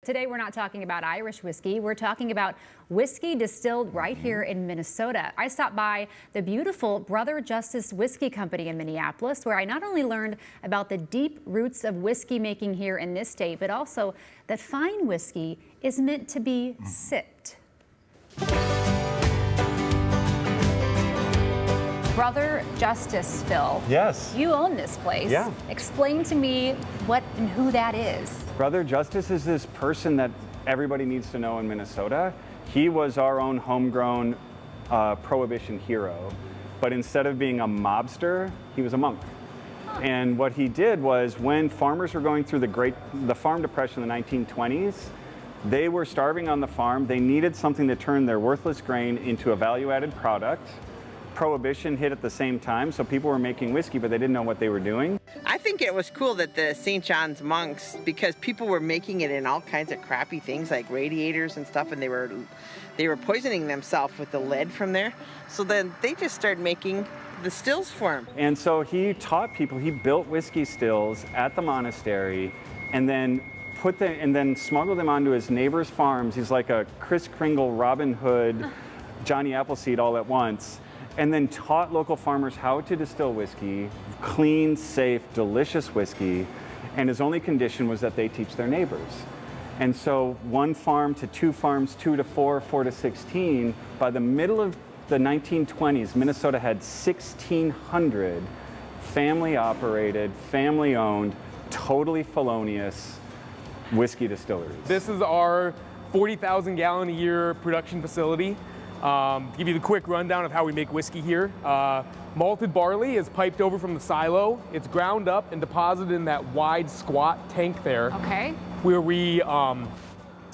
Today, we're not talking about Irish whiskey. We're talking about whiskey distilled right here in Minnesota. I stopped by the beautiful Brother Justus Whiskey Company in Minneapolis, where I not only learned about the deep roots of whiskey making here in this state, but also that fine whiskey is meant to be sipped. Brother Justus, Phil. Yes. You own this place. Yeah. Explain to me what and who that is. Brother Justus is this person that everybody needs to know in Minnesota. He was our own homegrown prohibition hero, but instead of being a mobster, he was a monk. And what he did was, when farmers were going through the farm depression in the 1920s, they were starving on the farm. They needed something to turn their worthless grain into a value-added product. Prohibition hit at the same time, so people were making whiskey, but they didn't know what they were doing. I think it was cool that the St. John's monks, because people were making it in all kinds of crappy things like radiators and stuff, and they were poisoning themselves with the lead from there. So then they just started making the stills for them. And so he taught people. He built whiskey stills at the monastery, and then smuggled them onto his neighbors' farms. He's like a Kris Kringle, Robin Hood, Johnny Appleseed all at once. And then taught local farmers how to distill whiskey, clean, safe, delicious whiskey, and his only condition was that they teach their neighbors. And so 1 farm to 2 farms, 2 to 4, 4 to 16, by the middle of the 1920s, Minnesota had 1,600 family-operated, family-owned, totally felonious whiskey distilleries. This is our 40,000 gallon a year production facility. To give you the quick rundown of how we make whiskey here. Malted barley is piped over from the silo. It's ground up and deposited in that wide squat tank there. Okay. Where we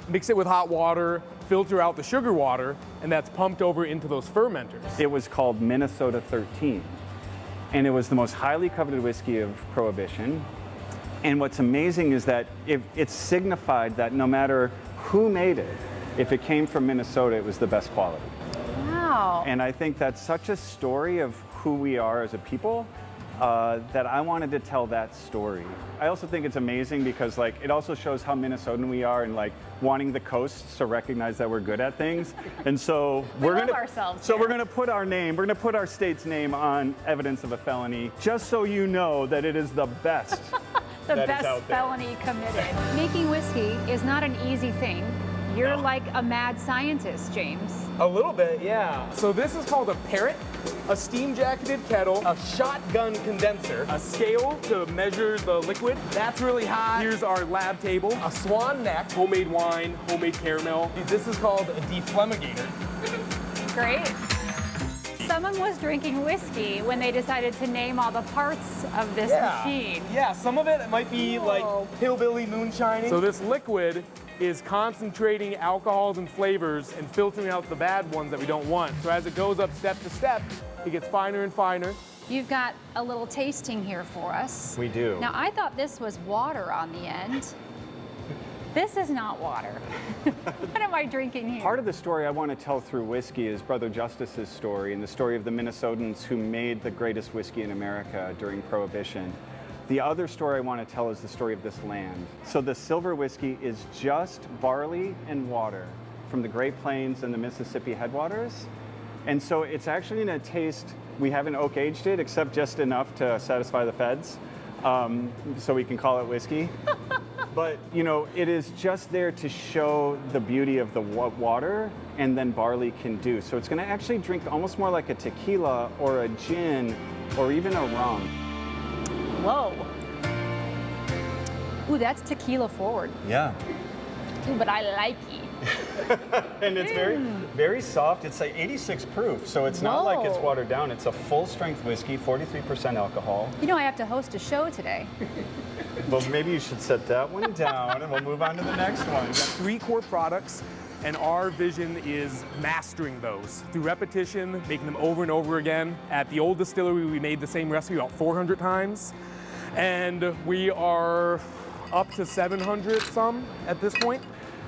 mix it with hot water, filter out the sugar water, and that's pumped over into those fermenters. It was called Minnesota 13, and it was the most highly coveted whiskey of Prohibition. And what's amazing is that it signified that no matter who made it, if it came from Minnesota, it was the best quality. Wow. And I think that's such a story of who we are as a people that I wanted to tell that story. I also think it's amazing because it also shows how Minnesotan we are and wanting the coasts to recognize that we're good at things. And so we're gonna put our name, we're gonna put our state's name on evidence of a felony, just so you know that it is the best. The best felony committed. Making whiskey is not an easy thing. You're like a mad scientist, James. A little bit, yeah. So this is called a parrot, a steam-jacketed kettle, a shotgun condenser, a scale to measure the liquid. That's really hot. Here's our lab table, a swan neck, homemade wine, homemade caramel. This is called a deflemmigator. Great. Someone was drinking whiskey when they decided to name all the parts of this machine. Yeah, some of it might be like hillbilly moonshining. So this liquid is concentrating alcohols and flavors and filtering out the bad ones that we don't want. So as it goes up step to step, it gets finer and finer. You've got a little tasting here for us. We do. Now, I thought this was water on the end. This is not water. What am I drinking here? Part of the story I want to tell through whiskey is Brother Justus's story and the story of the Minnesotans who made the greatest whiskey in America during Prohibition. The other story I want to tell is the story of this land. So the silver whiskey is just barley and water from the Great Plains and the Mississippi headwaters. And so it's actually going to taste, we haven't oak aged it except just enough to satisfy the feds, so we can call it whiskey. But it is just there to show the beauty of the water and then barley can do. So it's going to actually drink almost more like a tequila or a gin or even a rum. Whoa. Ooh, that's tequila forward. Yeah. Ooh, but I like it. And it's very, very soft. It's 86 proof, so it's not like it's watered down. It's a full strength whiskey, 43% alcohol. I have to host a show today. Well, maybe you should set that one down and we'll move on to the next one. We've got 3 core products, and our vision is mastering those through repetition, making them over and over again. At the old distillery, we made the same recipe about 400 times, and we are up to 700 some at this point.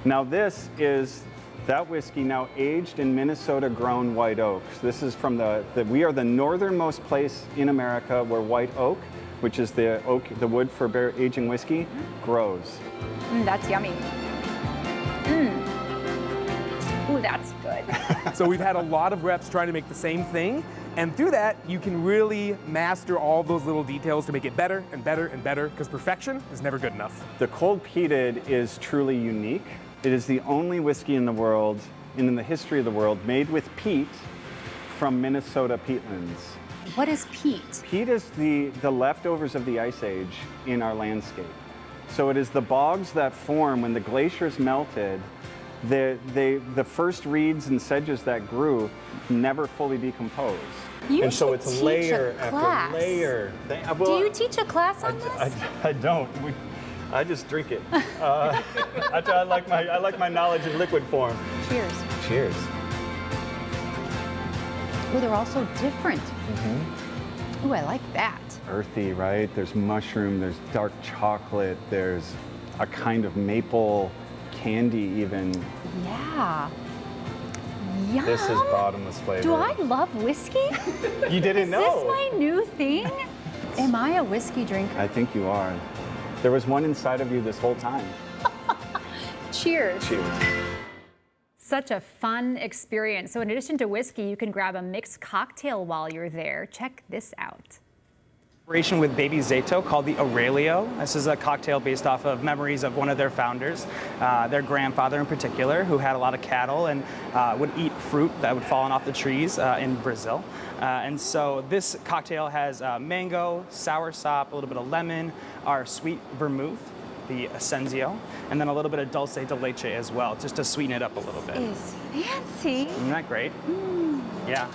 Now this is that whiskey now aged in Minnesota grown white oaks. This is from we are the northernmost place in America where white oak, which is the wood for aging whiskey, grows. That's yummy. Ooh, that's good. So we've had a lot of reps trying to make the same thing, and through that, you can really master all those little details to make it better and better and better, because perfection is never good enough. The Coldpeated is truly unique. It is the only whiskey in the world, and in the history of the world, made with peat from Minnesota peatlands. What is peat? Peat is the leftovers of the Ice Age in our landscape. So it is the bogs that form when the glaciers melted. The first reeds and sedges that grew never fully decompose. You and so should it's teach layer a class. after layer. Do you teach a class on this? I don't. I just drink it. I like my knowledge in liquid form. Cheers. Cheers. Oh, they're all so different. Ooh, I like that. Earthy, right? There's mushroom, there's dark chocolate, there's a kind of maple candy even. Yeah. Yum. This is bottomless flavor. Do I love whiskey? You didn't know. Is this my new thing? Am I a whiskey drinker? I think you are. There was one inside of you this whole time. Cheers. Cheers. Such a fun experience. So in addition to whiskey, you can grab a mixed cocktail while you're there. Check this out. Collaboration with Baby Zato called the Aurelio. This is a cocktail based off of memories of one of their founders, their grandfather in particular, who had a lot of cattle and would eat fruit that would fallen off the trees in Brazil. And so this cocktail has mango, soursop, a little bit of lemon, our sweet vermouth, the Ascensio, and then a little bit of dulce de leche as well, just to sweeten it up a little bit. Is fancy. Isn't that great? Yeah.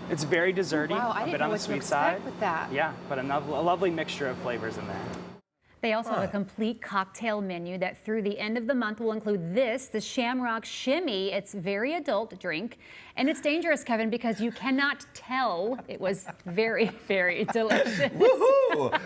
It's very desserty, Wow, I a didn't bit know on the what to sweet expect side. with that. Yeah, but a lovely mixture of flavors in there. They also have a complete cocktail menu that through the end of the month will include this, the Shamrock Shimmy. It's very adult drink. And it's dangerous, Kevin, because you cannot tell. It was very, very delicious. Woohoo!